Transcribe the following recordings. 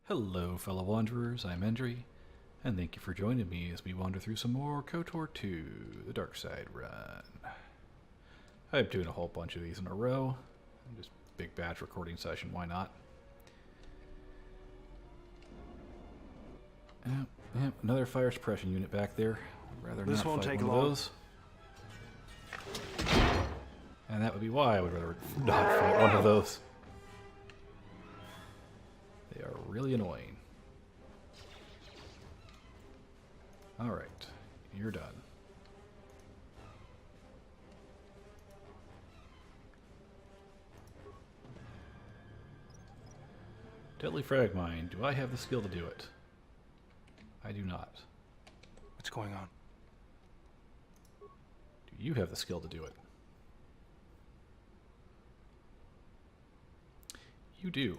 Hello, fellow wanderers, I'm Endri, and thank you for joining me as we wander through some more Kotor 2, the Darkside run. I'm doing a whole bunch of these in a row. Just big batch recording session, why not? Yep, another fire suppression unit back there. I'd rather This not won't fight take one long. of those. And that would be why I would rather not fight one of those. They are really annoying. Alright, you're done. Deadly Frag Mine. Do I have the skill to do it? I do not. What's going on? Do you have the skill to do it? You do.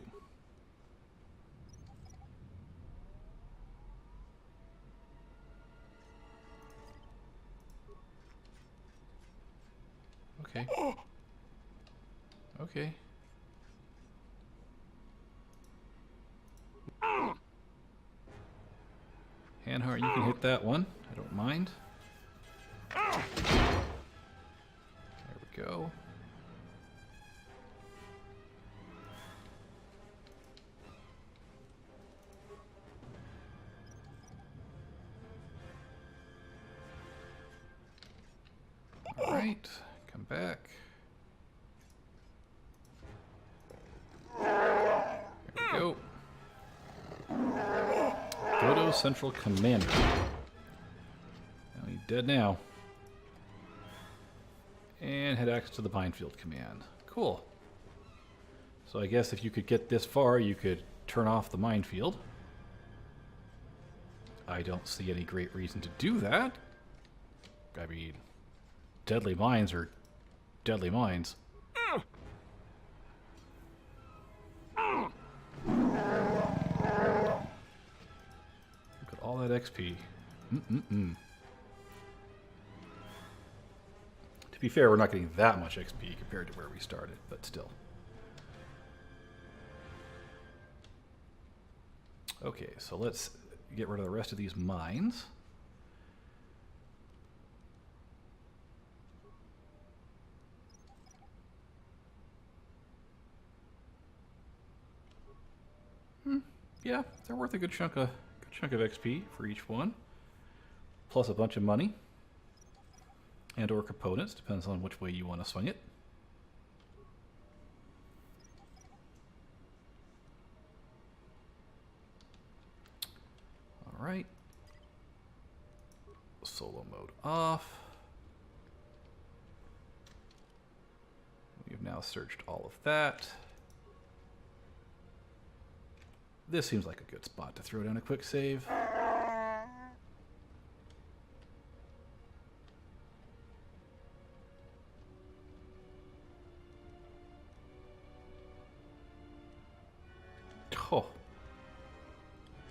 Okay. Okay. Handheart, you can hit that one. I don't mind. There we go. Alright, come back. There we go. Goto Central Commander. Well, he's dead now. And had access to the Minefield Command. Cool. So I guess if you could get this far, you could turn off the minefield. I don't see any great reason to do that. I mean, deadly mines are deadly mines. Look at all that XP. To be fair, we're not getting that much XP compared to where we started, but still. Okay, so let's get rid of the rest of these mines. Yeah, they're worth a good chunk of XP for each one, plus a bunch of money and or components, depends on which way you want to swing it. All right, solo mode off. We've now searched all of that. This seems like a good spot to throw down a quick save. Oh.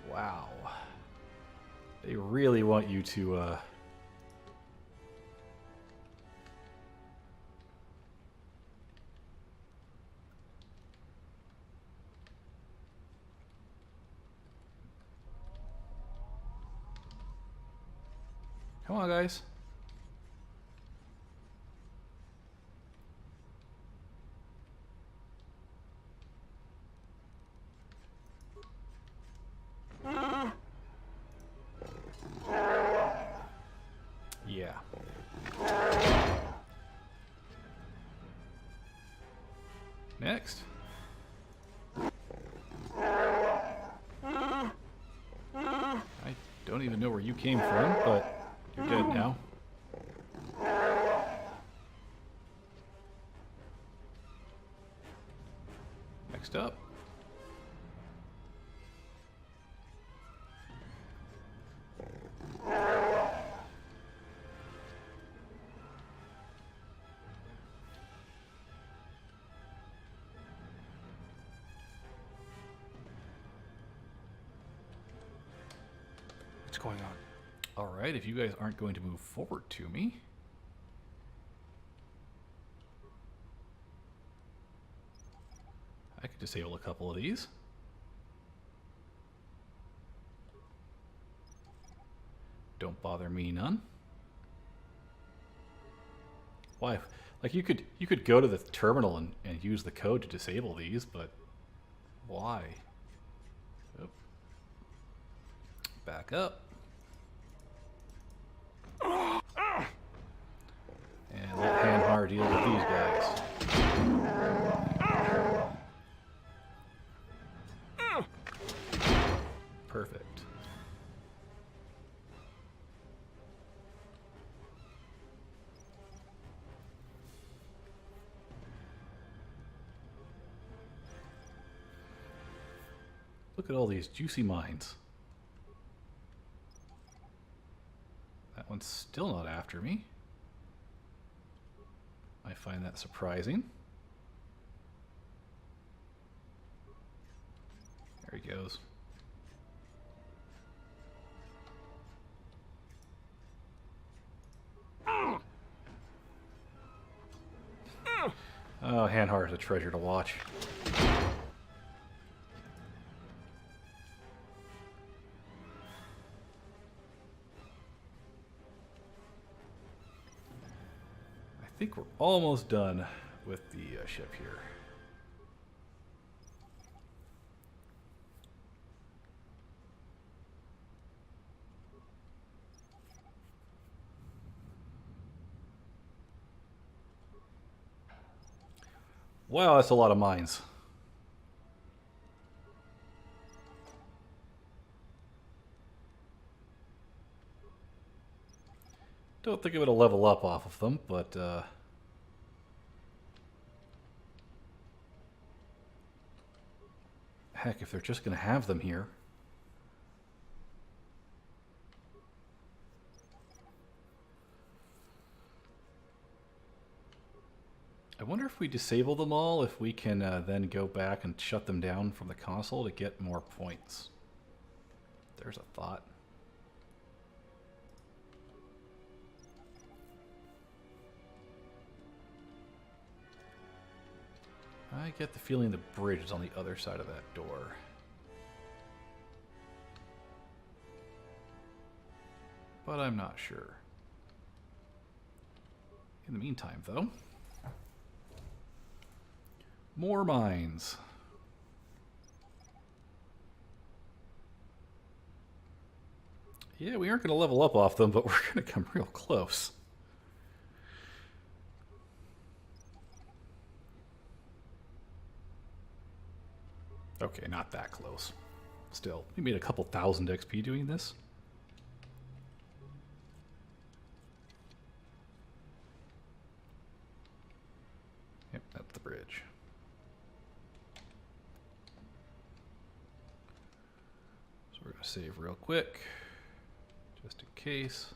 Wow. They really want you to, Come on, guys. Yeah. Next. I don't even know where you came from, but you're dead now. Next up. What's going on? Alright, if you guys aren't going to move forward to me. I could disable a couple of these. Don't bother me none. Why? Like you could go to the terminal and use the code to disable these, but why? Oh. Back up. And let Hanhar deal with these guys. Perfect. Look at all these juicy mines. That one's still not after me. I find that surprising. There he goes. Oh, Hanhar is a treasure to watch. I think we're almost done with the ship here. Wow, that's a lot of mines. Don't think I'm going to level up off of them, but heck, if they're just going to have them here. I wonder if we disable them all, if we can then go back and shut them down from the console to get more points. There's a thought. I get the feeling the bridge is on the other side of that door. But I'm not sure. In the meantime, though, more mines. Yeah, we aren't going to level up off them, but we're going to come real close. Okay, not that close. Still, we made a couple thousand XP doing this. Yep, that's the bridge. So we're going to save real quick, just in case.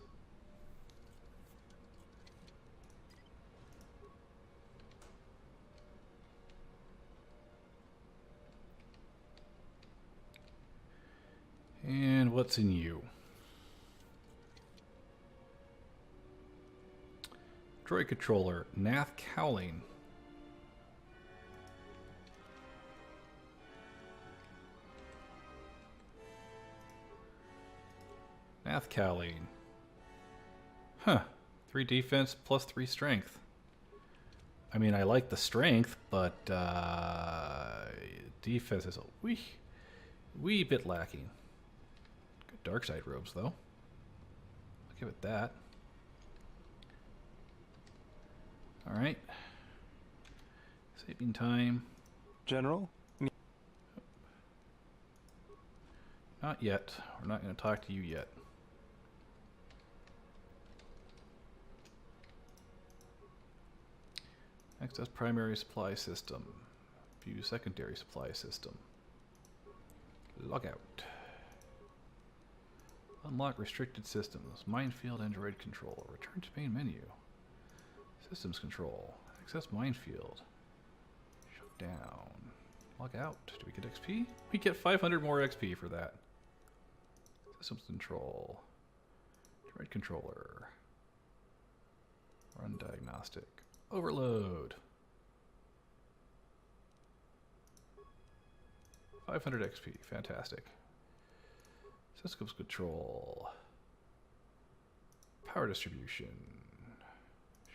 And what's in you? Droid controller, Nath Cowling. Nath Cowling. Huh. 3 defense plus 3 strength. I mean, I like the strength, but defense is a wee bit lacking. Good Darkside robes, though. I'll give it that. Alright. Saving time. General? Not yet. We're not going to talk to you yet. Access primary supply system. View secondary supply system. Log out. Unlock restricted systems. Minefield Android control. Return to main menu. Systems control. Access minefield. Shut down. Log out. Do we get XP? We get 500 more XP for that. Systems control. Droid controller. Run diagnostic. Overload. 500 XP. Fantastic. Systems control. Power distribution.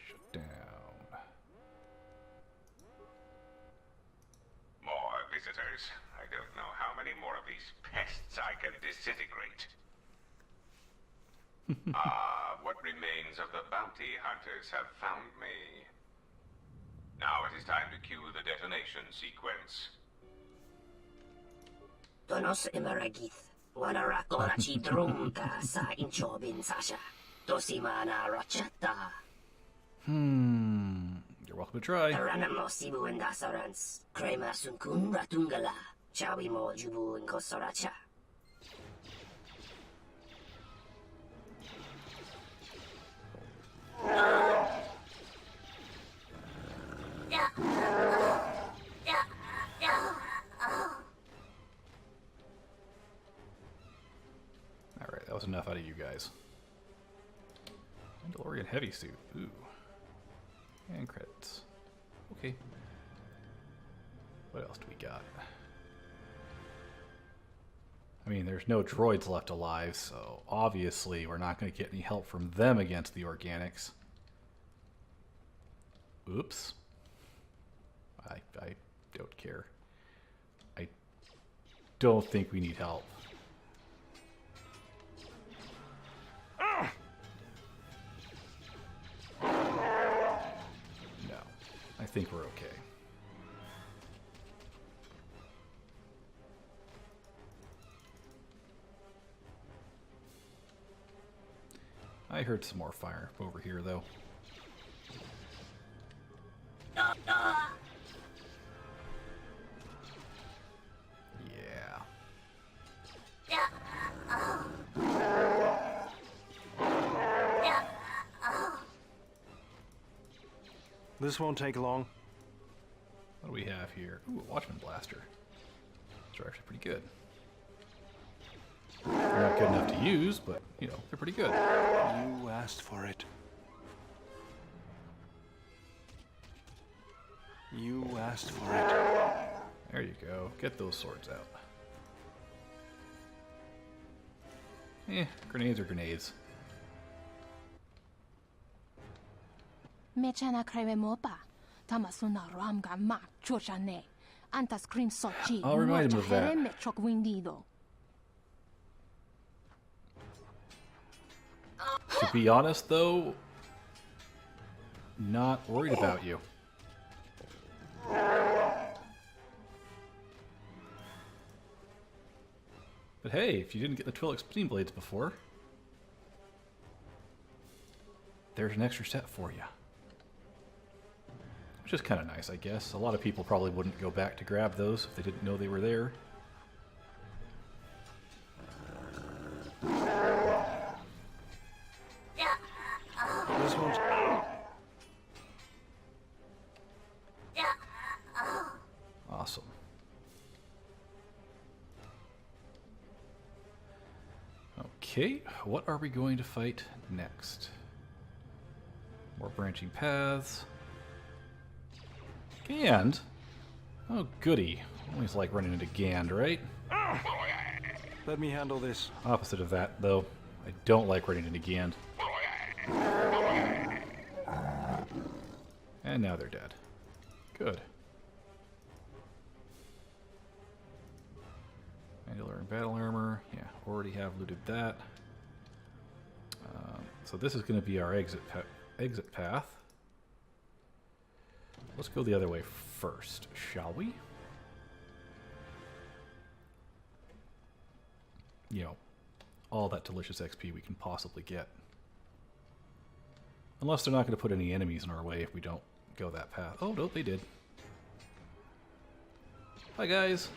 Shut down. More visitors. I don't know how many more of these pests I can disintegrate. What remains of the bounty hunters have found me. Now it is time to cue the detonation sequence. Donos Imaragith, Wanarakorachi Drumka sa Inchobin Sasha. Dosimana Rochata. You're welcome to try. Taranamo Sibu and Dasarans. Krema Sunkun Ratungala. Chawi Mo Jubu and Kosoracha. Alright, that was enough out of you guys. Mandalorian heavy suit. Ooh. And credits. Okay. What else do we got? I mean, there's no droids left alive, so obviously we're not going to get any help from them against the organics. Oops. I don't care. I don't think we need help. No. I think we're okay. I heard some more fire over here, though. Yeah. This won't take long. What do we have here? Ooh, a Watchman Blaster. These are actually pretty good. They're not good enough to use, but, you know, they're pretty good. You asked for it. You asked for it. There you go. Get those swords out. Grenades are grenades. Mechana Kremopa, Tamasuna Ramga Mak Chochane, Antas Cream Sochi, I'll remind him of that. Metroc Windido. To be honest, though, not worried about you. But hey, if you didn't get the Twilix Spleen Blades before, there's an extra set for you. Which is kind of nice, I guess. A lot of people probably wouldn't go back to grab those if they didn't know they were there. This one's... Awesome. Okay, what are we going to fight next? More branching paths. Gand? Oh, goody. Always like running into Gand, right? Let me handle this. Opposite of that, though. I don't like running into Gand. And now they're dead. Good. Mandalorian battle armor. Yeah, already have looted that. So this is going to be our exit path. Let's go the other way first, shall we? You know, all that delicious XP we can possibly get. Unless they're not going to put any enemies in our way if we don't go that path. Oh, no, they did. Bye, guys.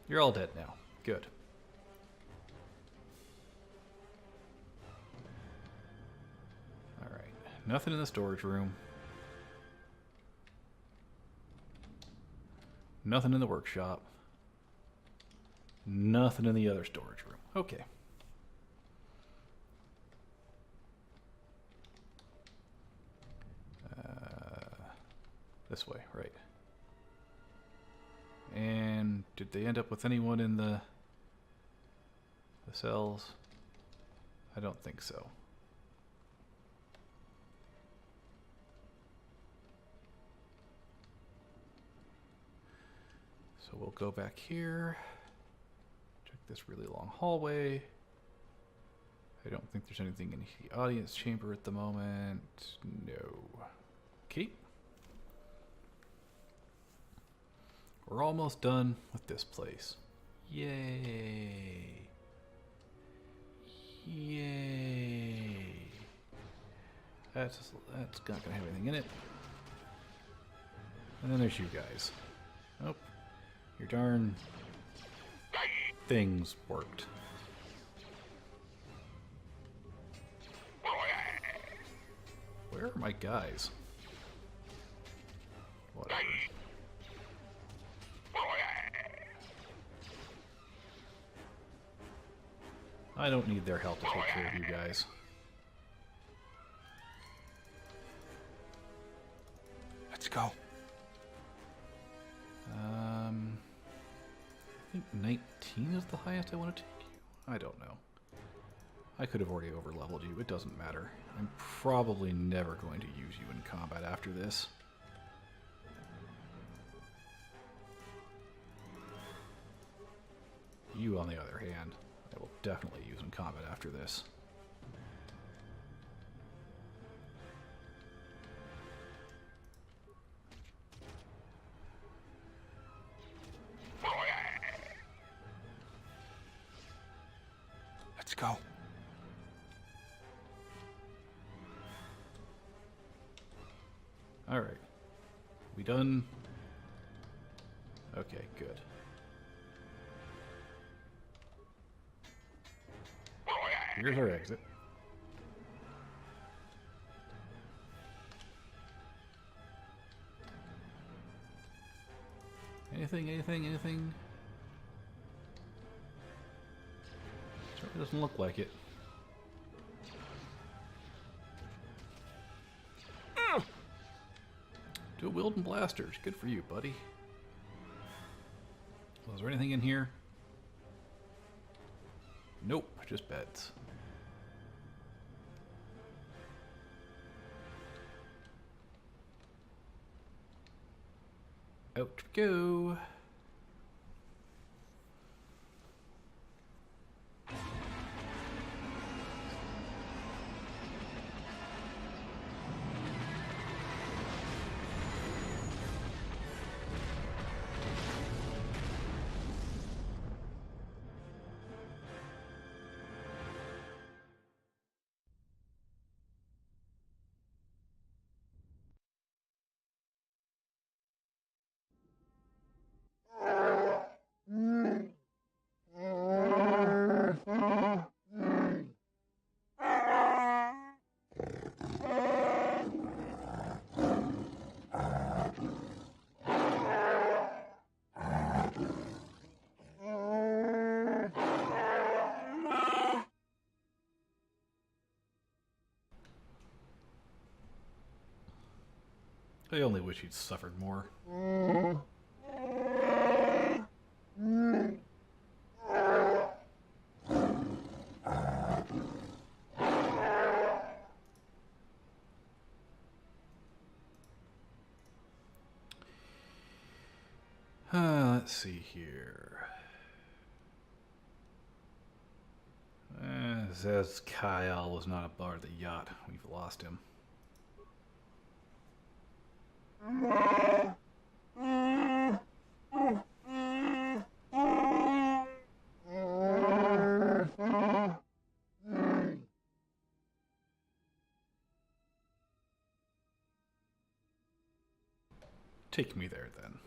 You're all dead now. Good. Alright. Nothing in the storage room. Nothing in the workshop. Nothing in the other storage room. Okay. this way, right. And did they end up with anyone in the cells? I don't think so. So we'll go back here. Check this really long hallway. I don't think there's anything in the audience chamber at the moment. No. Okay. We're almost done with this place. Yay. Yay. That's not gonna have anything in it. And then there's you guys. Nope. Your darn things worked. Where are my guys? Whatever. I don't need their help to take care of you guys. Let's go. I think 19 is the highest I want to take you. I don't know. I could have already over-leveled you. It doesn't matter. I'm probably never going to use you in combat after this. You, on the other hand, I will definitely use in combat after this. Let's go. All right. We done? Okay, good. Here's our exit. Anything? Certainly doesn't look like it. Dual wielding blasters. Good for you, buddy. Was there anything in here? Nope, just beds. Out we go. I only wish he'd suffered more. Let's see here. Says Kyle was not aboard the yacht. We've lost him. Take me there, then.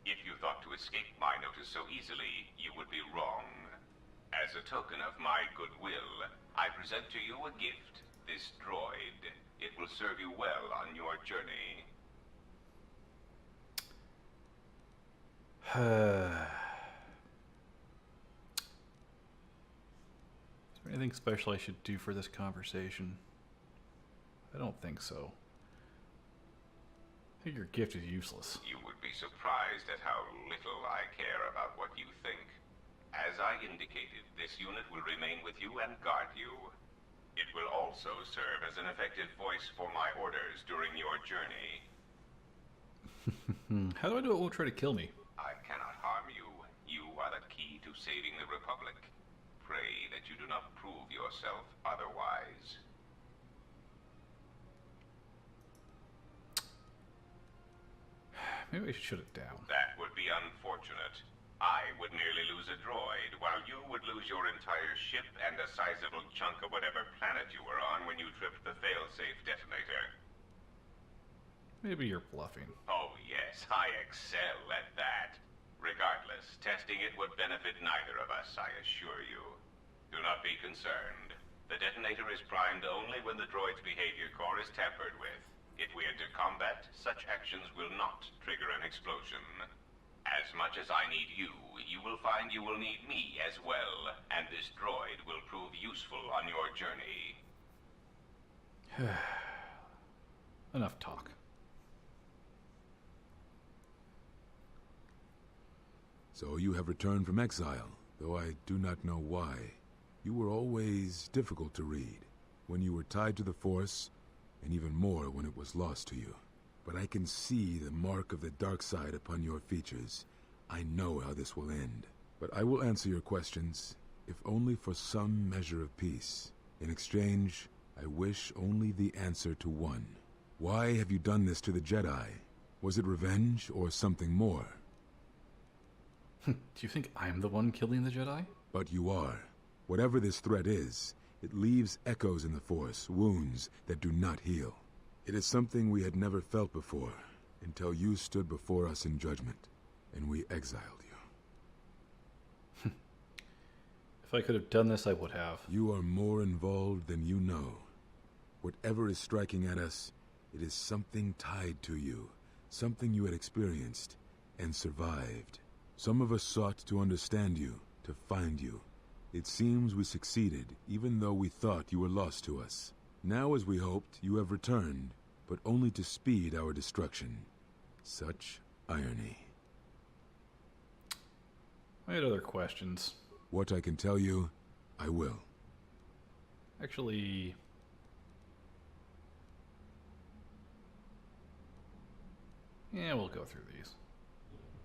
If you thought to escape my notice so easily, you would be wrong. As a token of my goodwill, I present to you a gift, this droid. It will serve you well on your journey. Is there anything special I should do for this conversation? I don't think so. I think your gift is useless. You would be surprised at how little I care about what you think. As I indicated, this unit will remain with you and guard you. It will also serve as an effective voice for my orders during your journey. How do I know it won't try to kill me? I cannot harm you. You are the key to saving the Republic. Pray that you do not prove yourself otherwise. Maybe I should shut it down. That would be unfortunate. I would merely lose a droid, while you would lose your entire ship and a sizable chunk of whatever planet you were on when you tripped the failsafe detonator. Maybe you're bluffing. Oh yes, I excel at that. Regardless, testing it would benefit neither of us, I assure you. Do not be concerned. The detonator is primed only when the droid's behavior core is tampered with. If we enter combat, such actions will not trigger an explosion. As much as I need you, you will find you will need me as well, and this droid will prove useful on your journey. Enough talk. So you have returned from exile, though I do not know why. You were always difficult to read, when you were tied to the Force, and even more when it was lost to you. But I can see the mark of the Darkside upon your features. I know how this will end. But I will answer your questions, if only for some measure of peace. In exchange, I wish only the answer to one. Why have you done this to the Jedi? Was it revenge or something more? Do you think I'm the one killing the Jedi? But you are. Whatever this threat is, it leaves echoes in the Force, wounds that do not heal. It is something we had never felt before, until you stood before us in judgment, and we exiled you. If I could have done this, I would have. You are more involved than you know. Whatever is striking at us, it is something tied to you, something you had experienced and survived. Some of us sought to understand you, to find you. It seems we succeeded, even though we thought you were lost to us. Now, as we hoped, you have returned, but only to speed our destruction. Such irony. I had other questions. What I can tell you, I will. Actually... yeah, we'll go through these.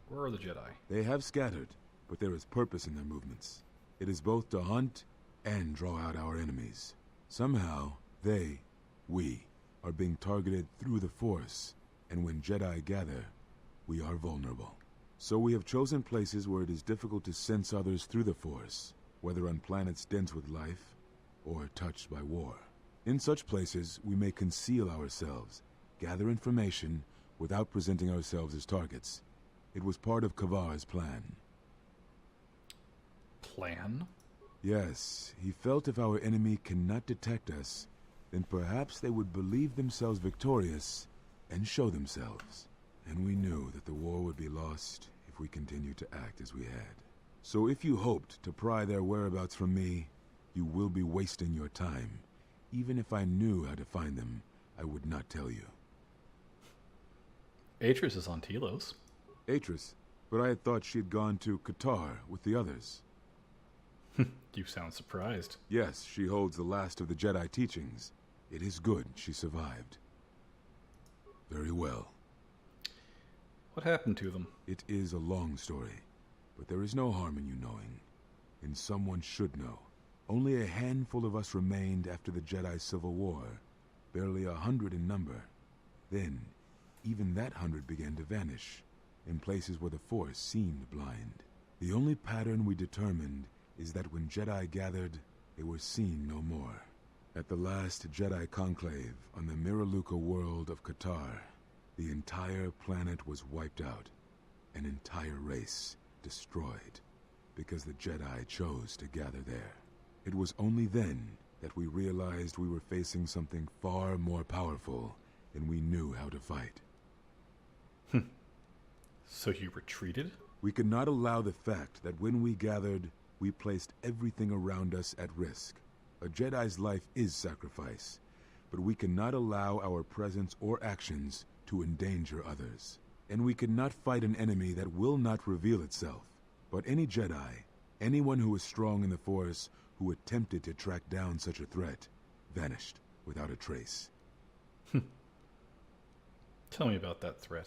Where are the Jedi? They have scattered, but there is purpose in their movements. It is both to hunt and draw out our enemies. Somehow, we, are being targeted through the Force, and when Jedi gather, we are vulnerable. So we have chosen places where it is difficult to sense others through the Force, whether on planets dense with life, or touched by war. In such places, we may conceal ourselves, gather information, without presenting ourselves as targets. It was part of Kavar's plan. Plan? Yes, he felt if our enemy cannot detect us, then perhaps they would believe themselves victorious and show themselves. And we knew that the war would be lost if we continued to act as we had. So if you hoped to pry their whereabouts from me, you will be wasting your time. Even if I knew how to find them, I would not tell you. Atris is on Telos. Atris, but I had thought she had gone to Kotor with the others. You sound surprised. Yes, she holds the last of the Jedi teachings. It is good she survived. Very well. What happened to them? It is a long story, but there is no harm in you knowing. And someone should know. Only a handful of us remained after the Jedi Civil War, barely 100 in number. Then, even that 100 began to vanish, in places where the Force seemed blind. The only pattern we determined is that when Jedi gathered, they were seen no more. At the last Jedi conclave on the Miraluka world of Kotor, the entire planet was wiped out, an entire race destroyed, because the Jedi chose to gather there. It was only then that we realized we were facing something far more powerful than we knew how to fight. So you retreated? We could not allow the fact that when we gathered, we placed everything around us at risk. A Jedi's life is sacrifice, but we cannot allow our presence or actions to endanger others. And we cannot fight an enemy that will not reveal itself. But any Jedi, anyone who is strong in the Force, who attempted to track down such a threat, vanished without a trace. Tell me about that threat.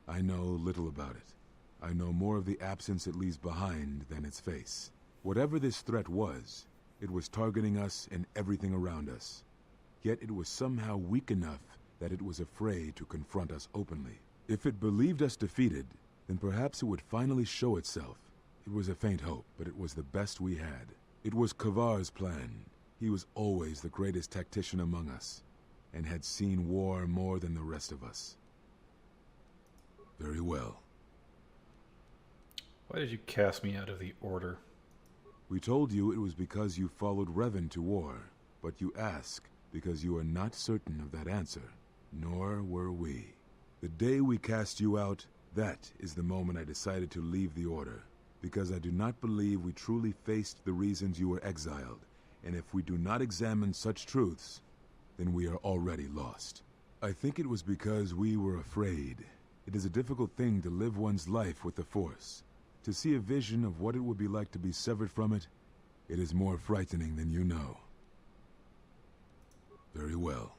I know little about it. I know more of the absence it leaves behind than its face. Whatever this threat was, it was targeting us and everything around us. Yet it was somehow weak enough that it was afraid to confront us openly. If it believed us defeated, then perhaps it would finally show itself. It was a faint hope, but it was the best we had. It was Kavar's plan. He was always the greatest tactician among us, and had seen war more than the rest of us. Very well. Why did you cast me out of the Order? We told you it was because you followed Revan to war, but you ask because you are not certain of that answer. Nor were we. The day we cast you out, that is the moment I decided to leave the Order, because I do not believe we truly faced the reasons you were exiled, and if we do not examine such truths, then we are already lost. I think it was because we were afraid. It is a difficult thing to live one's life with the Force. To see a vision of what it would be like to be severed from it, it is more frightening than you know. Very well.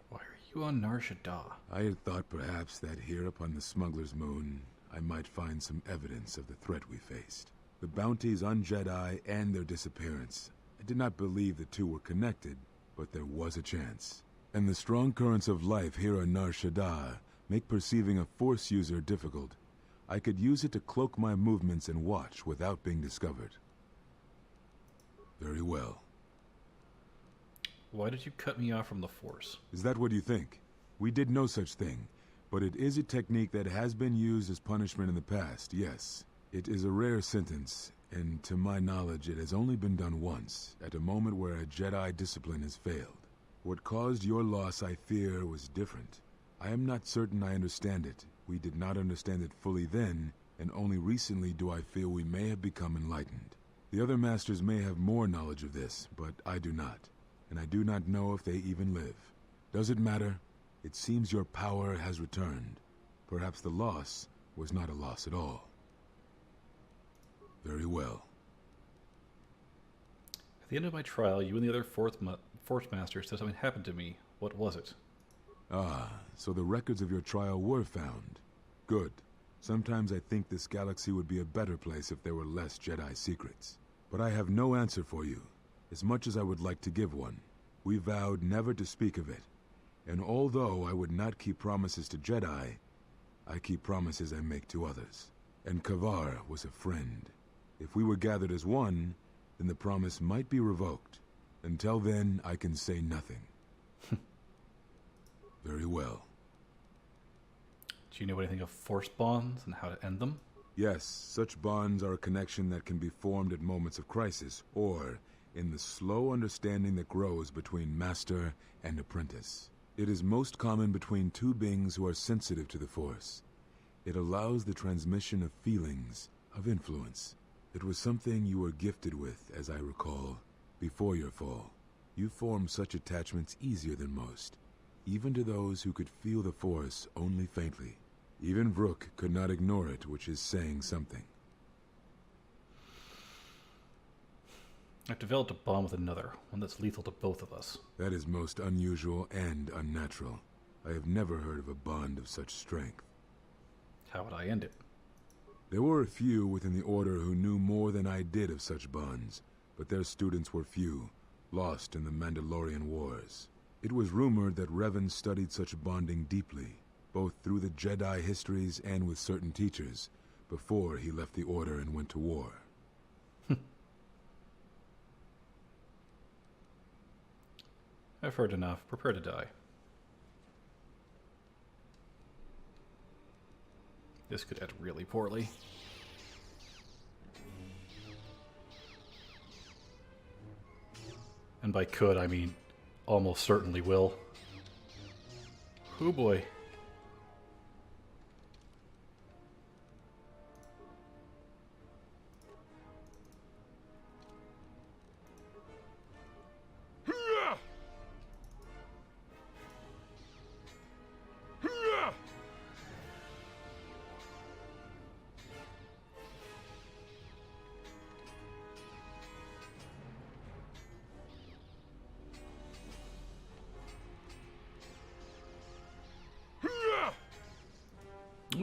Why are you on Nar Shaddaa? I had thought perhaps that here upon the Smuggler's Moon, I might find some evidence of the threat we faced. The bounties on Jedi and their disappearance. I did not believe the two were connected, but there was a chance. And the strong currents of life here on Nar Shaddaa make perceiving a Force user difficult. I could use it to cloak my movements and watch without being discovered. Very well. Why did you cut me off from the Force? Is that what you think? We did no such thing, but it is a technique that has been used as punishment in the past, yes. It is a rare sentence, and to my knowledge it has only been done once, at a moment where a Jedi discipline has failed. What caused your loss, I fear, was different. I am not certain I understand it. We did not understand it fully then, and only recently do I feel we may have become enlightened. The other masters may have more knowledge of this, but I do not. And I do not know if they even live. Does it matter? It seems your power has returned. Perhaps the loss was not a loss at all. Very well. At the end of my trial, you and the other Force Masters said something happened to me. What was it? Ah, so the records of your trial were found. Good. Sometimes I think this galaxy would be a better place if there were less Jedi secrets. But I have no answer for you, as much as I would like to give one. We vowed never to speak of it. And although I would not keep promises to Jedi, I keep promises I make to others. And Kavar was a friend. If we were gathered as one, then the promise might be revoked. Until then, I can say nothing. Very well. Do you know anything of Force bonds and how to end them? Yes, such bonds are a connection that can be formed at moments of crisis, or in the slow understanding that grows between master and apprentice. It is most common between two beings who are sensitive to the Force. It allows the transmission of feelings, of influence. It was something you were gifted with, as I recall, before your fall. You formed such attachments easier than most, even to those who could feel the Force only faintly. Even Vrook could not ignore it, which is saying something. I've developed a bond with another, one that's lethal to both of us. That is most unusual and unnatural. I have never heard of a bond of such strength. How would I end it? There were a few within the Order who knew more than I did of such bonds, but their students were few, lost in the Mandalorian Wars. It was rumored that Revan studied such bonding deeply, both through the Jedi histories and with certain teachers, before he left the Order and went to war. I've heard enough. Prepare to die. This could end really poorly. And by could, I mean almost certainly will. Oh boy.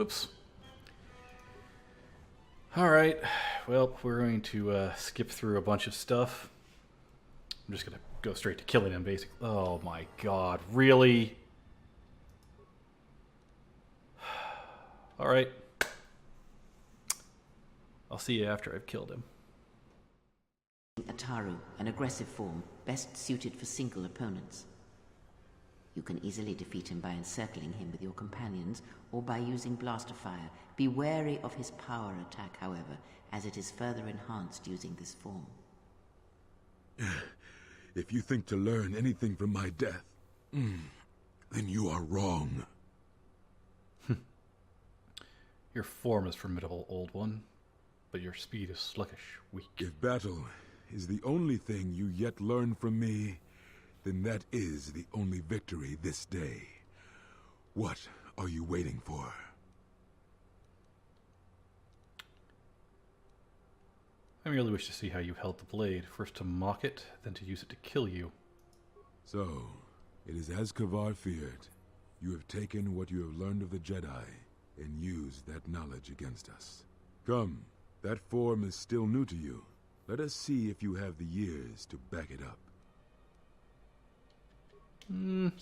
Whoops. Alright, well, we're going to skip through a bunch of stuff. I'm just going to go straight to killing him, basically. Oh my god, really? Alright. I'll see you after I've killed him. Ataru, an aggressive form, best suited for single opponents. You can easily defeat him by encircling him with your companions, or by using blaster fire. Be wary of his power attack, however, as it is further enhanced using this form. If you think to learn anything from my death, then you are wrong. Your form is formidable, Old One, but your speed is sluggish, weak. If battle is the only thing you yet learn from me, then that is the only victory this day. What are you waiting for? I merely wish to see how you held the blade, first to mock it, then to use it to kill you. So, it is as Kavar feared. You have taken what you have learned of the Jedi, and used that knowledge against us. Come, that form is still new to you. Let us see if you have the years to back it up. I'm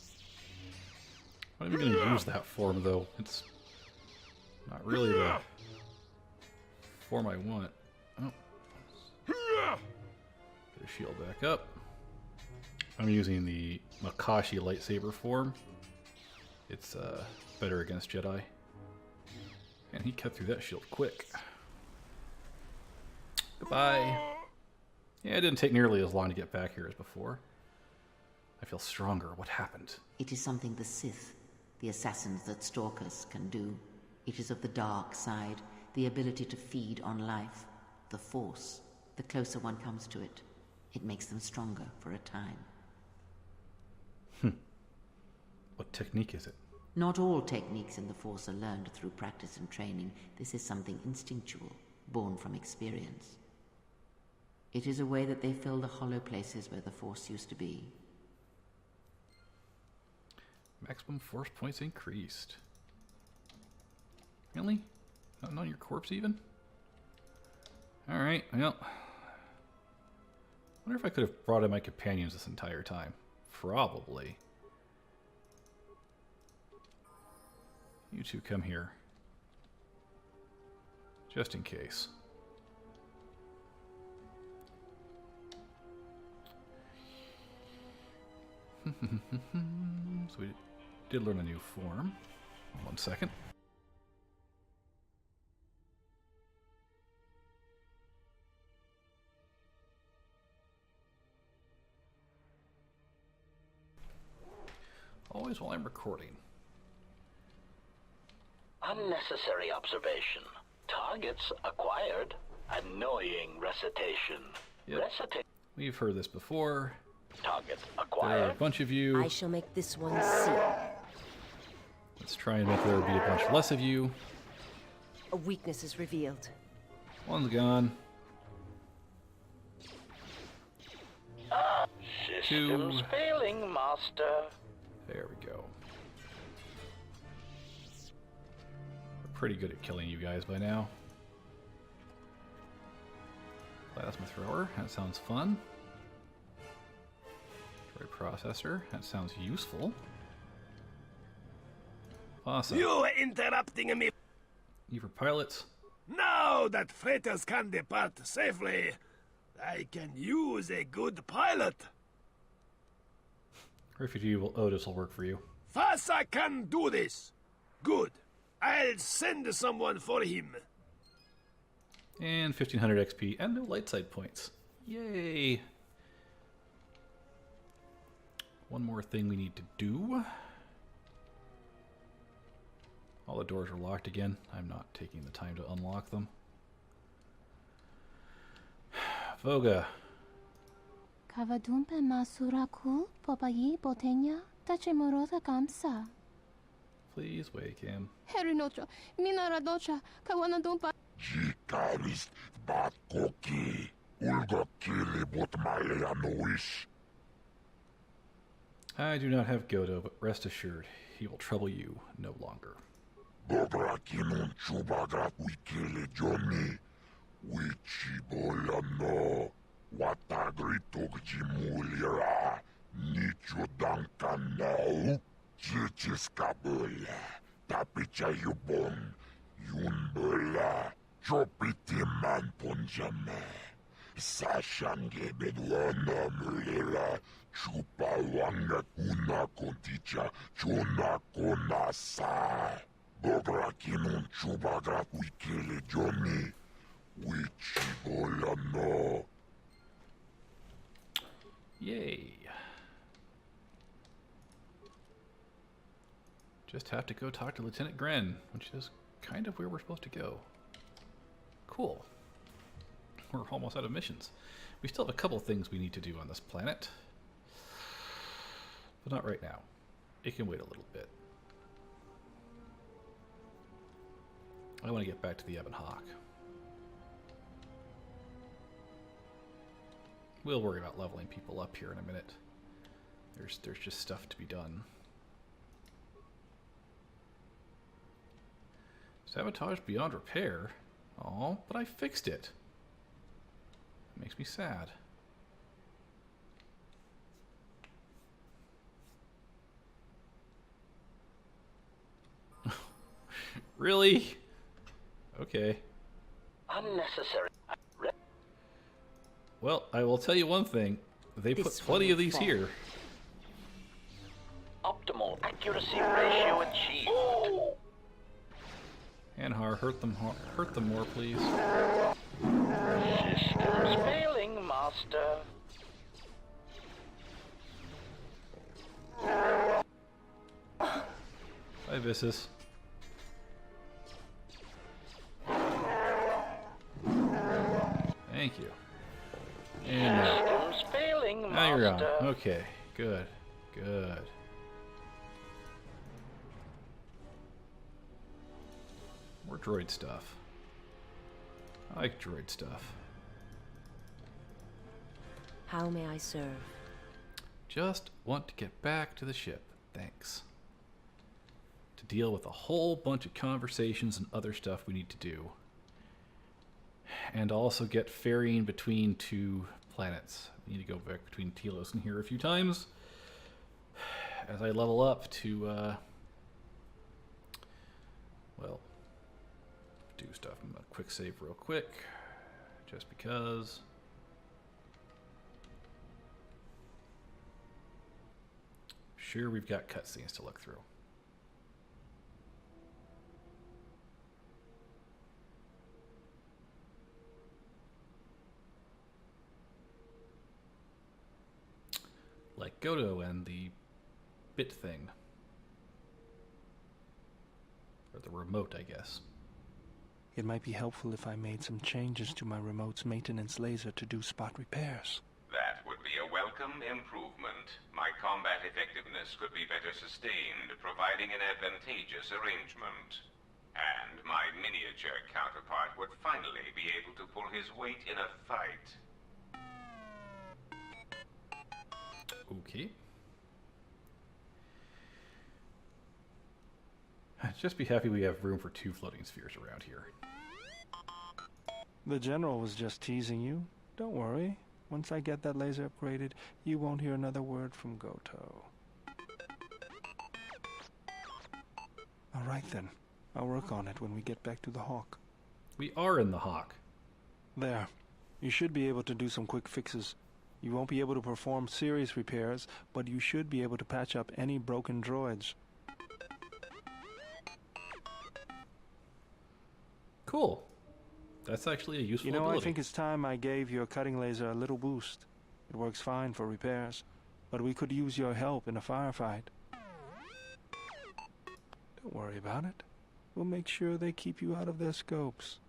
not even going to use that form, though. It's not really the form I want. Oh. Get a shield back up. I'm using the Makashi lightsaber form. It's better against Jedi. And he cut through that shield quick. Goodbye. Yeah, it didn't take nearly as long to get back here as before. I feel stronger. What happened? It is something the Sith, the assassins that stalk us, can do. It is of the dark side, the ability to feed on life, the Force. The closer one comes to it, it makes them stronger for a time. What technique is it? Not all techniques in the Force are learned through practice and training. This is something instinctual, born from experience. It is a way that they fill the hollow places where the Force used to be. Maximum force points increased. Really? Not on your corpse even? Alright, well. Wonder if I could have brought in my companions this entire time. Probably. You two come here. Just in case. So we did learn a new form. 1 second. Always while I'm recording. Unnecessary observation. Targets acquired. Annoying recitation. Yep. We've heard this before. Target There are a acquired. bunch of you. I shall make this one see. Let's try and make there be a bunch less of you. A weakness is revealed. One's gone. Systems failing, master. There we go. We're pretty good at killing you guys by now. Plasma thrower, that sounds fun. Droid processor, that sounds useful. Awesome. You interrupting me. Ever pilots. Now that freighters can depart safely, I can use a good pilot. Refugee Otis will work for you. Fasa can do this. Good. I'll send someone for him. And 1500 XP and no light side points. Yay! One more thing we need to do. All the doors are locked again. I'm not taking the time to unlock them. Voga. Kavadumpe masuraku popayi botenya tachimurota kamsa. Please wake him. Herinocha, minaradocha, kawanadumpa. Jikarist batkoki ulgokili botmayanoish. I do not have Godo, but rest assured, he will trouble you no longer. Bobrakinun chubagrat wikile Johnny. Wichibola no. Watagritog jimulira. Nicho dankanau. Chichiskabula. Tapicha yubon. Yunbula. Chopiti man ponjame. Sashange bedwana mulira. Chupawanga kuna konticha. Chona konasa. Bobrakinun chubagrat wikile Johnny. Wichibola no. Yay. Just have to go talk to Lieutenant Gren, which is kind of where we're supposed to go. Cool. We're almost out of missions. We still have a couple things we need to do on this planet. But not right now. It can wait a little bit. I want to get back to the Ebon Hawk. We'll worry about leveling people up here in a minute. There's just stuff to be done. Sabotage beyond repair? Oh, but I fixed it. It makes me sad. Really? Okay. Unnecessary. Well, I will tell you one thing. They put plenty of these here. Optimal accuracy ratio achieved. Anhar, hurt them more, please. Systems failing, Master. Bye, Vissus. Thank you. And Systems failing, Master. now you're on. Okay, good, good. More droid stuff. I like droid stuff. How may I serve? Just want to get back to the ship. Thanks. To deal with a whole bunch of conversations and other stuff we need to do. And also get ferrying between two planets. I need to go back between Telos and here a few times. As I level up to, well, do stuff. I'm gonna quick save real quick. Just because. Sure, we've got cutscenes to look through. Like Goto and the bit thing. Or the remote, I guess. It might be helpful if I made some changes to my remote's maintenance laser to do spot repairs. That would be a welcome improvement. My combat effectiveness could be better sustained, providing an advantageous arrangement. And my miniature counterpart would finally be able to pull his weight in a fight. Okay. Just be happy we have room for 2 floating spheres around here. The General was just teasing you. Don't worry. Once I get that laser upgraded, you won't hear another word from Goto. Alright then. I'll work on it when we get back to the Hawk. We are in the Hawk. There. You should be able to do some quick fixes. You won't be able to perform serious repairs, but you should be able to patch up any broken droids. Cool. That's actually a useful ability. I think it's time I gave your cutting laser a little boost. It works fine for repairs, but we could use your help in a firefight. Don't worry about it. We'll make sure they keep you out of their scopes.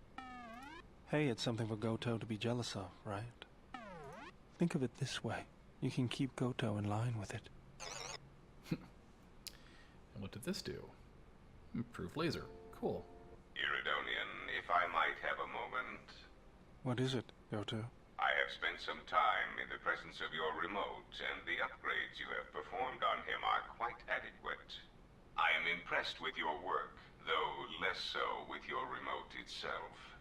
Hey, it's something for Goto to be jealous of, right? Think of it this way. You can keep Goto in line with it. And what did this do? Improved laser. Cool. Iridonian, if I might have a moment. What is it, Goto? I have spent some time in the presence of your remote, and the upgrades you have performed on him are quite adequate. I am impressed with your work, though less so with your remote itself.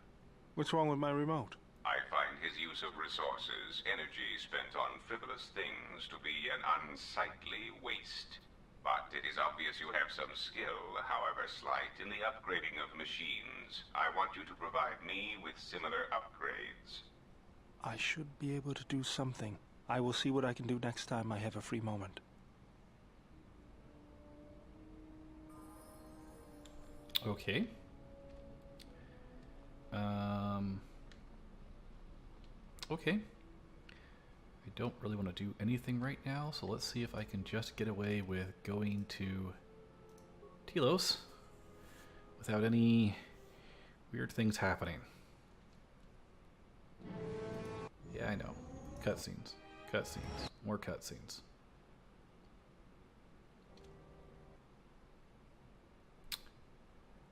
What's wrong with my remote? I find his use of resources, energy spent on frivolous things, to be an unsightly waste. But it is obvious you have some skill, however slight, in the upgrading of machines. I want you to provide me with similar upgrades. I should be able to do something. I will see what I can do next time I have a free moment. Okay. Okay. I don't really want to do anything right now, so let's see if I can just get away with going to Telos without any weird things happening. Yeah, I know. Cutscenes. Cutscenes. More cutscenes.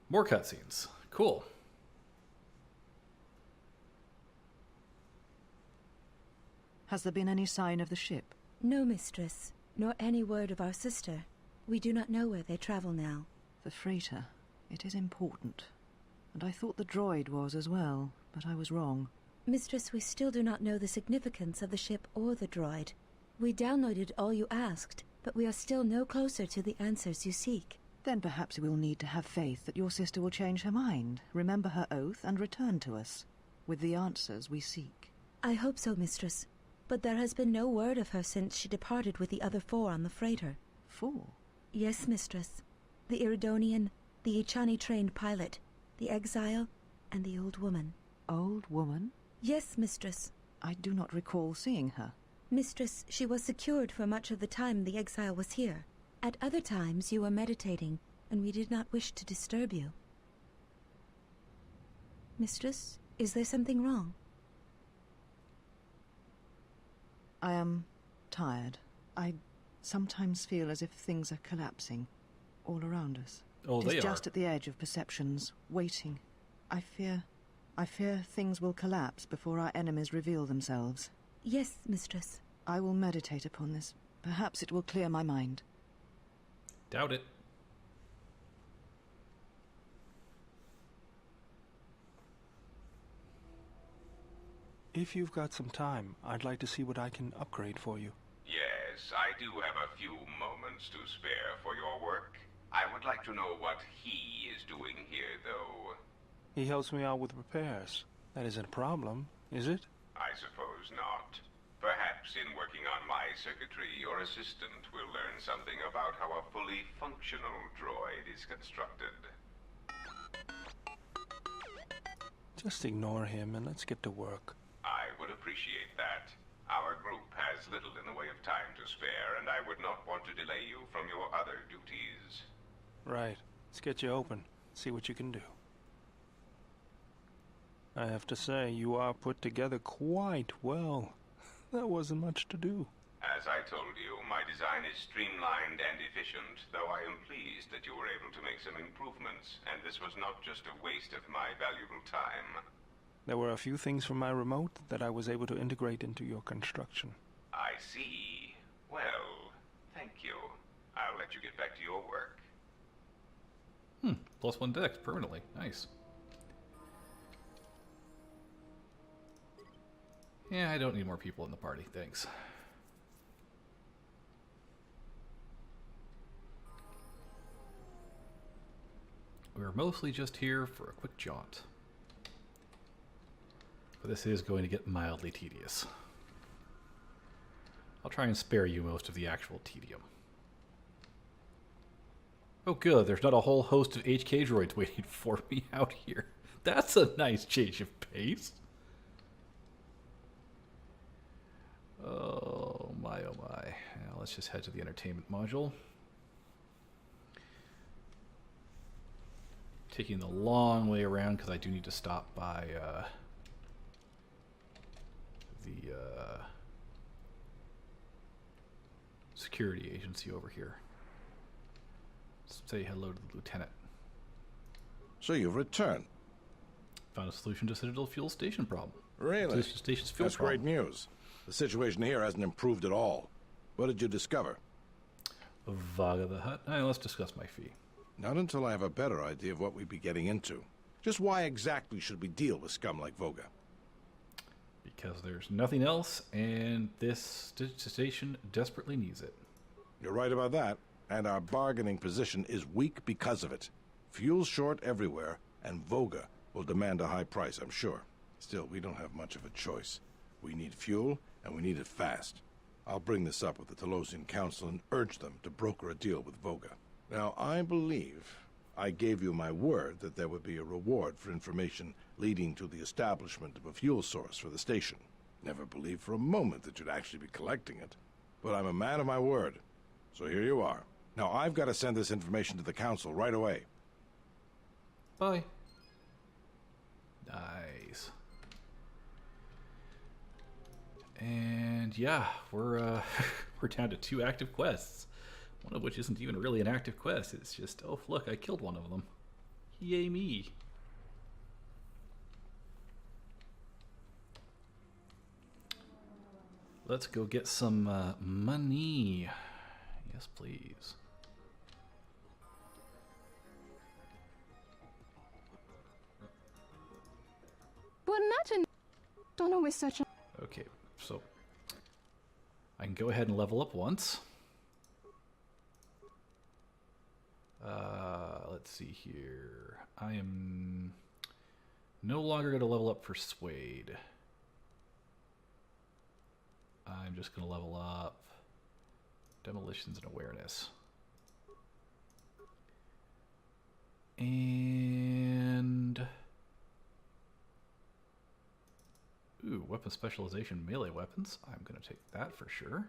More cutscenes. Cool. Has there been any sign of the ship? No, mistress, nor any word of our sister. We do not know where they travel now. The freighter. It is important. And I thought the droid was as well, but I was wrong. Mistress, we still do not know the significance of the ship or the droid. We downloaded all you asked, but we are still no closer to the answers you seek. Then perhaps we'll need to have faith that your sister will change her mind, remember her oath, and return to us with the answers we seek. I hope so, mistress. But there has been no word of her since she departed with the other 4 on the freighter. 4? Yes, mistress. The Iridonian, the Ichani-trained pilot, the exile, and the old woman. Old woman? Yes, mistress. I do not recall seeing her. Mistress, she was secured for much of the time the exile was here. At other times you were meditating, and we did not wish to disturb you. Mistress, is there something wrong? I am tired. I sometimes feel as if things are collapsing all around us. Oh, they are. It's just at the edge of perceptions, waiting. I fear things will collapse before our enemies reveal themselves. Yes, mistress. I will meditate upon this. Perhaps it will clear my mind. Doubt it. If you've got some time, I'd like to see what I can upgrade for you. Yes, I do have a few moments to spare for your work. I would like to know what he is doing here, though. He helps me out with repairs. That isn't a problem, is it? I suppose not. Perhaps in working on my circuitry, your assistant will learn something about how a fully functional droid is constructed. Just ignore him and let's get to work. I would appreciate that. Our group has little in the way of time to spare, and I would not want to delay you from your other duties. Right. Let's get you open. See what you can do. I have to say, you are put together quite well. That wasn't much to do. As I told you, my design is streamlined and efficient, though I am pleased that you were able to make some improvements, and this was not just a waste of my valuable time. There were a few things from my remote that I was able to integrate into your construction. I see. Well, thank you. I'll let you get back to your work. +1 dex permanently. Nice. Yeah, I don't need more people in the party. Thanks. We're mostly just here for a quick jaunt. But this is going to get mildly tedious. I'll try and spare you most of the actual tedium. Oh good, there's not a whole host of HK droids waiting for me out here. That's a nice change of pace. Oh my, oh my. Now let's just head to the entertainment module. Taking the long way around because I do need to stop by the security agency over here. Say hello to the lieutenant. So you've returned. Found a solution to Citadel fuel station problem. Really? Station's fuel That's problem. great news. The situation here hasn't improved at all. What did you discover? Vaga the Hutt. Let's discuss my fee. Not until I have a better idea of what we'd be getting into. Just why exactly should we deal with scum like Voga? Because there's nothing else, and this station desperately needs it. You're right about that, and our bargaining position is weak because of it. Fuel's short everywhere, and Voga will demand a high price, I'm sure. Still, we don't have much of a choice. We need fuel, and we need it fast. I'll bring this up with the Telosian Council and urge them to broker a deal with Voga. Now, I believe I gave you my word that there would be a reward for information leading to the establishment of a fuel source for the station. Never believed for a moment that you'd actually be collecting it. But I'm a man of my word. So here you are. Now, I've got to send this information to the Council right away. Bye. Nice. And yeah, we're we're down to 2 active quests. One of which isn't even really an active quest. It's just, oh look, I killed one of them. Yay me. Let's go get some money. Yes, please. But imagine, don't always such a... Okay, so I can go ahead and level up once. Let's see here. I am no longer going to level up Persuade. I'm just going to level up Demolitions and Awareness. And... ooh, Weapon Specialization melee weapons. I'm going to take that for sure.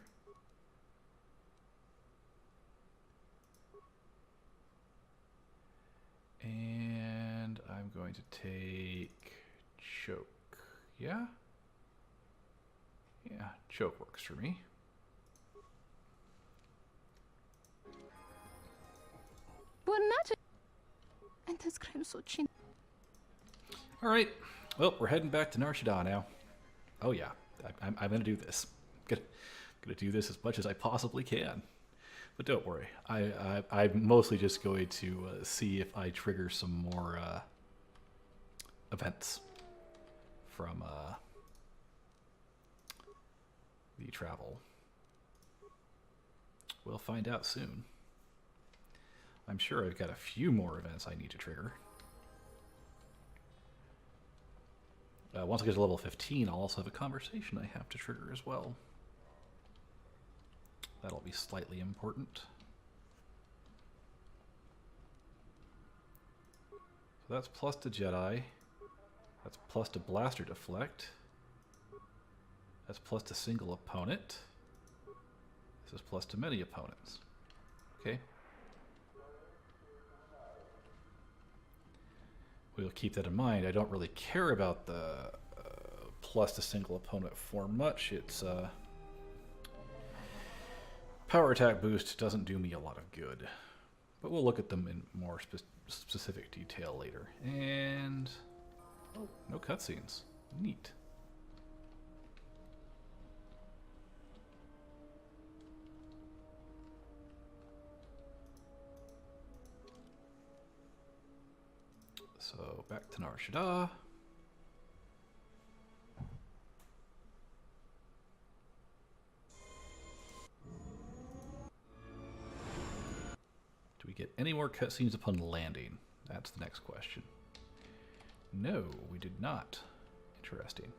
And I'm going to take Choke. Yeah? Yeah, Choke works for me. Alright, well, we're heading back to Nar Shaddaa now. Oh yeah, I'm going to do this. I'm going to do this as much as I possibly can. But don't worry, I'm mostly just going to see if I trigger some more events from the travel. We'll find out soon. I'm sure I've got a few more events I need to trigger. Once I get to level 15, I'll also have a conversation I have to trigger as well. That'll be slightly important. So that's plus to Jedi. That's plus to Blaster Deflect. That's plus to single opponent. This is plus to many opponents. Okay. We'll keep that in mind. I don't really care about the plus to single opponent for much. It's power attack boost doesn't do me a lot of good, but we'll look at them in more specific detail later. And oh, no cutscenes. Neat. So back to Nar Shaddaa. Do we get any more cutscenes upon landing? That's the next question. No, we did not. Interesting.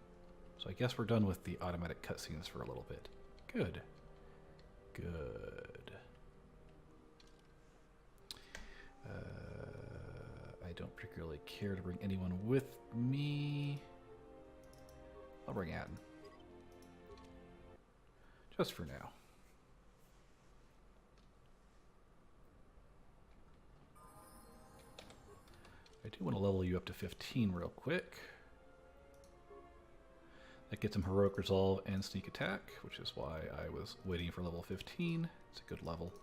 So I guess we're done with the automatic cutscenes for a little bit. Good. Good. I don't particularly care to bring anyone with me. I'll bring Atten. Just for now. I do want to level you up to 15 real quick. That gets him Heroic Resolve and Sneak Attack, which is why I was waiting for level 15. It's a good level.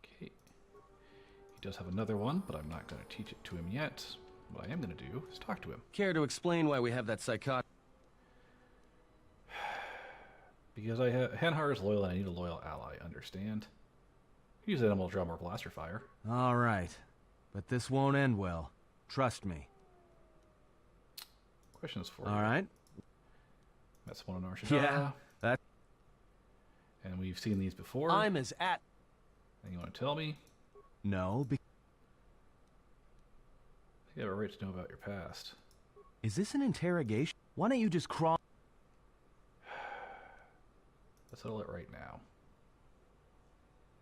Okay. He does have another one, but I'm not going to teach it to him yet. What I am going to do is talk to him. Care to explain why we have that psychotic... Because Hanhar is loyal and I need a loyal ally, understand? Use animal drum or blaster fire. All right. But this won't end well. Trust me. Questions for you. All right. That's one on our Yeah, that... And we've seen these before. I'm as at... And you want to tell me? No, You have a right to know about your past. Is this an interrogation? Why don't you just crawl... Let's settle it right now.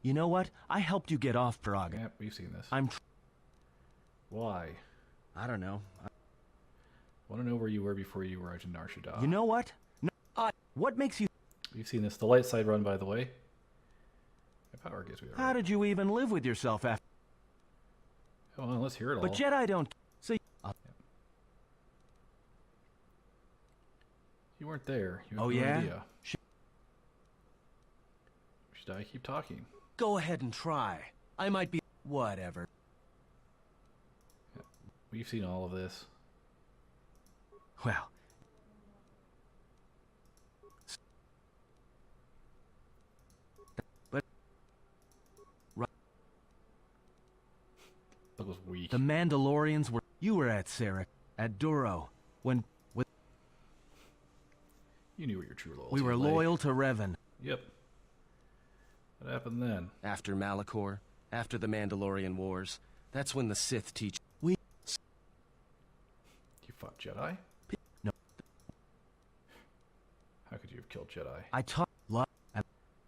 You know what? I helped you get off Prague. Yep, we've seen this. Why? I don't know. Want to know where you were before you were in Nar Shaddaa. You know what? No, what makes you... We've seen this. The light side run, by the way. My power gives me that. How did you even live with yourself after... Oh, well, let's hear it all. But Jedi don't... So... You weren't there. You have Oh, no yeah? idea. Should I keep talking? Go ahead and try. I might be... Whatever. Yeah. We've seen all of this. Well... But... Right. That was weak. The Mandalorians were... You were at Sarek, at Duro, when... You knew what your true loyalty We were lay. loyal to Revan. Yep. What happened then? After Malachor, after the Mandalorian Wars, that's when the Sith teach... You fought Jedi? No. How could you have killed Jedi? I taught...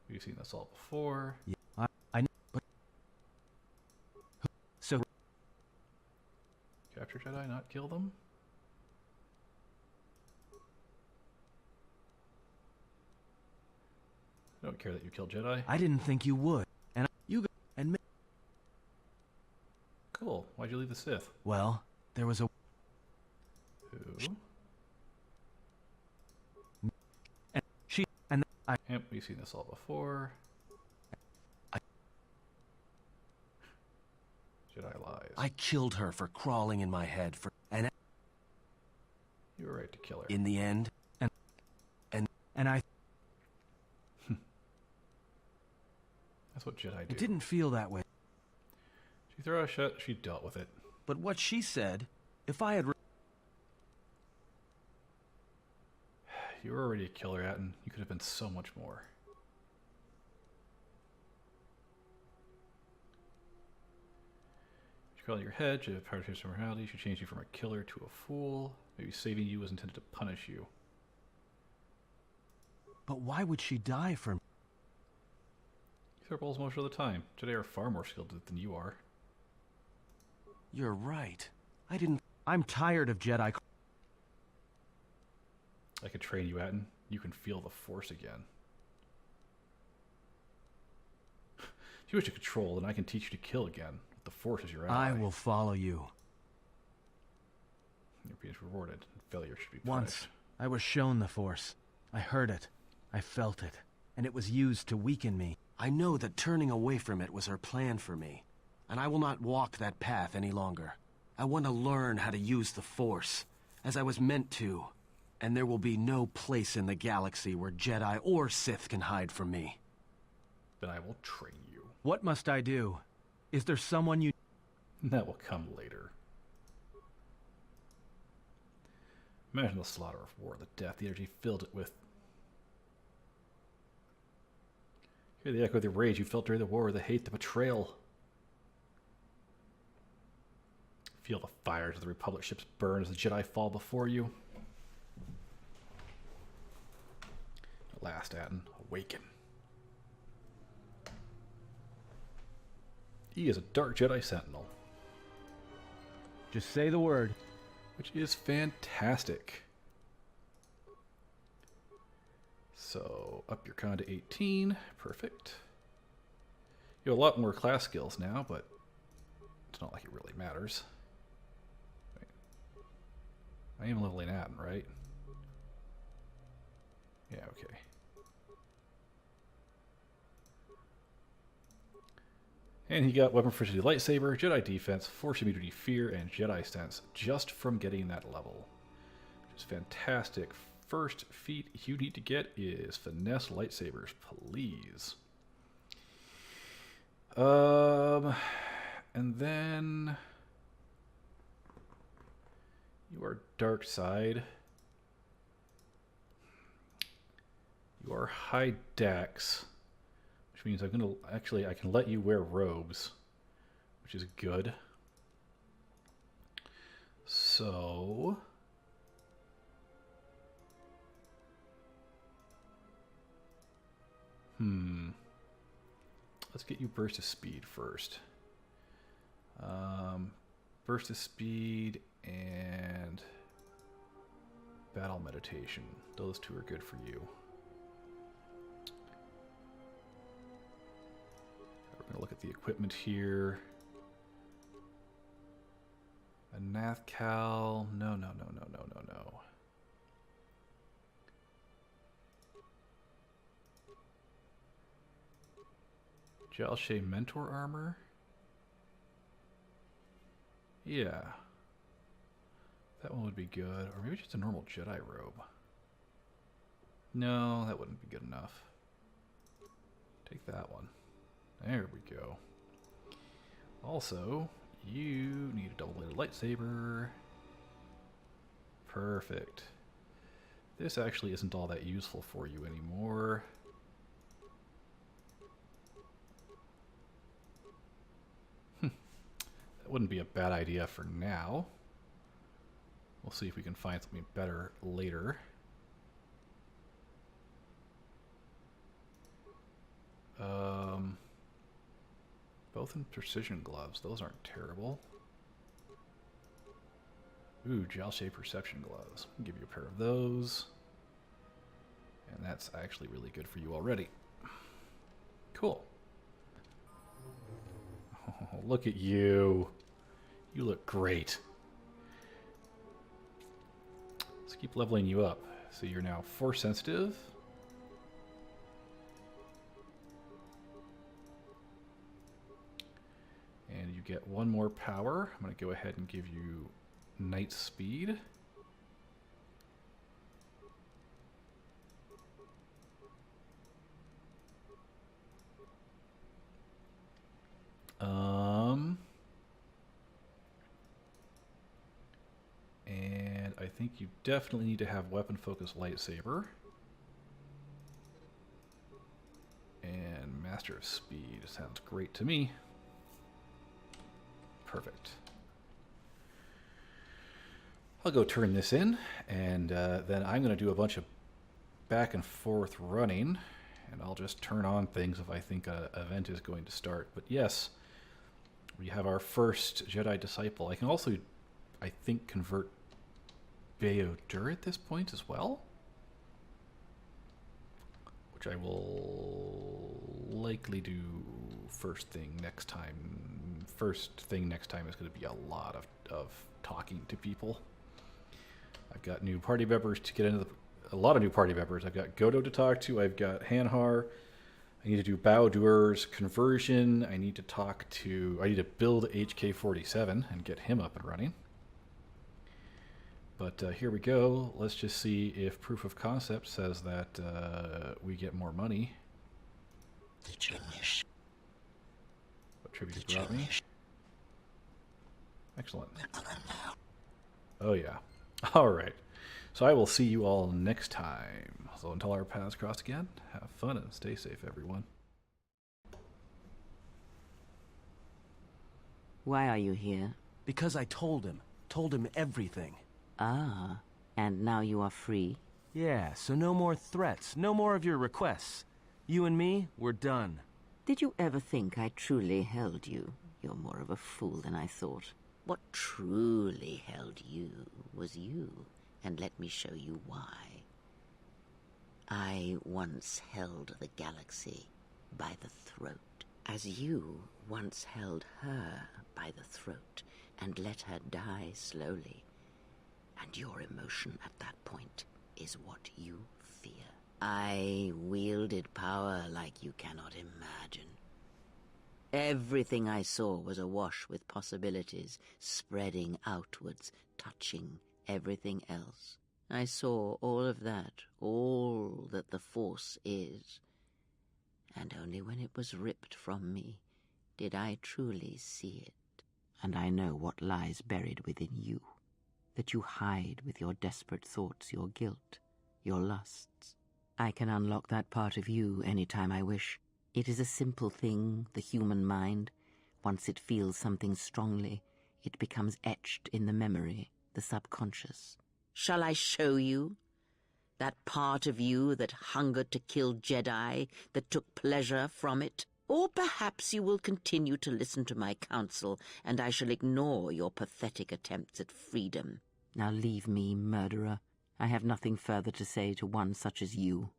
We've seen this all before. Yeah, I know, but... So... Capture Jedi, not kill them? I don't care that you killed Jedi. I didn't think you would. And you... And me... Cool. Why'd you leave the Sith? Well, there was a... Who? And she... And I... Yep, we've seen this all before. Jedi lies. I killed her for crawling in my head for... And... You were right to kill her. In the end... And I... That's what Jedi do. It didn't feel that way. She threw a shot, she dealt with it. But what she said, if I had... You were already a killer, Atten. You could have been so much more. She called your head, she had power to change morality, she changed you from a killer to a fool. Maybe saving you was intended to punish you. But why would she die for me? You throw balls most of the time. Jedi are far more skilled than you are. You're right. I didn't... I'm tired of Jedi... I could train you, Atten. You can feel the Force again. If you wish to control, then I can teach you to kill again. The Force is your ally. I will follow you. Your being rewarded. Failure should be punished. Once, I was shown the Force. I heard it. I felt it. And it was used to weaken me. I know that turning away from it was her plan for me. And I will not walk that path any longer. I want to learn how to use the Force, as I was meant to. And there will be no place in the galaxy where Jedi or Sith can hide from me. Then I will train you. What must I do? Is there someone you... That will come later. Imagine the slaughter of war, the death, the energy filled it with. Hear the echo of the rage you felt during the war, the hate, the betrayal. Feel the fires of the Republic ships burn as the Jedi fall before you. At last, Atten, awaken. He is a dark Jedi Sentinel. Just say the word. Which is fantastic. So, up your con to 18. Perfect. You have a lot more class skills now, but it's not like it really matters. Wait. I am leveling Atten, right? Yeah, okay. And he got Weapon Proficiency Lightsaber, Jedi Defense, Force Immunity Fear, and Jedi Sense just from getting that level. Which is fantastic first feat you need to get is finesse lightsabers, please. And then you are Darkside. You are high dex, which means I can let you wear robes, which is good. So let's get you burst of speed first. Burst of speed and battle meditation. Those two are good for you. We're going to look at the equipment here. A Nathcal. No. Jalshay Mentor Armor? Yeah. That one would be good. Or maybe just a normal Jedi robe. No, that wouldn't be good enough. Take that one. There we go. Also, you need a double-bladed lightsaber. Perfect. This actually isn't all that useful for you anymore. That wouldn't be a bad idea for now. We'll see if we can find something better later. Both in precision gloves. Those aren't terrible. Ooh, Jalshay Perception gloves. I'll give you a pair of those. And that's actually really good for you already. Cool. Oh, look at you. You look great. Let's keep leveling you up. So you're now Force sensitive. And you get one more power. I'm going to go ahead and give you Night Speed. And I think you definitely need to have weapon focus lightsaber. And Master of Speed sounds great to me. Perfect. I'll go turn this in, and then I'm going to do a bunch of back and forth running, and I'll just turn on things if I think an event is going to start. But yes, we have our first Jedi Disciple. I can also, I think, convert Bayodur at this point as well, which I will likely do first thing next time. First thing next time is going to be a lot of talking to people. I've got new party members to get into a lot of new party members. I've got Godo to talk to. I've got Hanhar. I need to do Baodur's conversion. I need to build HK-47 and get him up and running. But here we go. Let's just see if proof of concept says that we get more money. What tribute brought me? Excellent. Oh yeah. All right. So I will see you all next time. So until our paths cross again, have fun and stay safe, everyone. Why are you here? Because I told him everything. Ah, and now you are free? Yeah, so no more threats, no more of your requests. You and me, we're done. Did you ever think I truly held you? You're more of a fool than I thought. What truly held you was you, and let me show you why. I once held the galaxy by the throat, as you once held her by the throat and let her die slowly. And your emotion at that point is what you fear. I wielded power like you cannot imagine. Everything I saw was awash with possibilities, spreading outwards, touching everything else. I saw all of that, all that the Force is. And only when it was ripped from me did I truly see it. And I know what lies buried within you, that you hide with your desperate thoughts, your guilt, your lusts. I can unlock that part of you any time I wish. It is a simple thing, the human mind. Once it feels something strongly, it becomes etched in the memory, the subconscious. Shall I show you? That part of you that hungered to kill Jedi, that took pleasure from it? Or perhaps you will continue to listen to my counsel, and I shall ignore your pathetic attempts at freedom. Now leave me, murderer. I have nothing further to say to one such as you.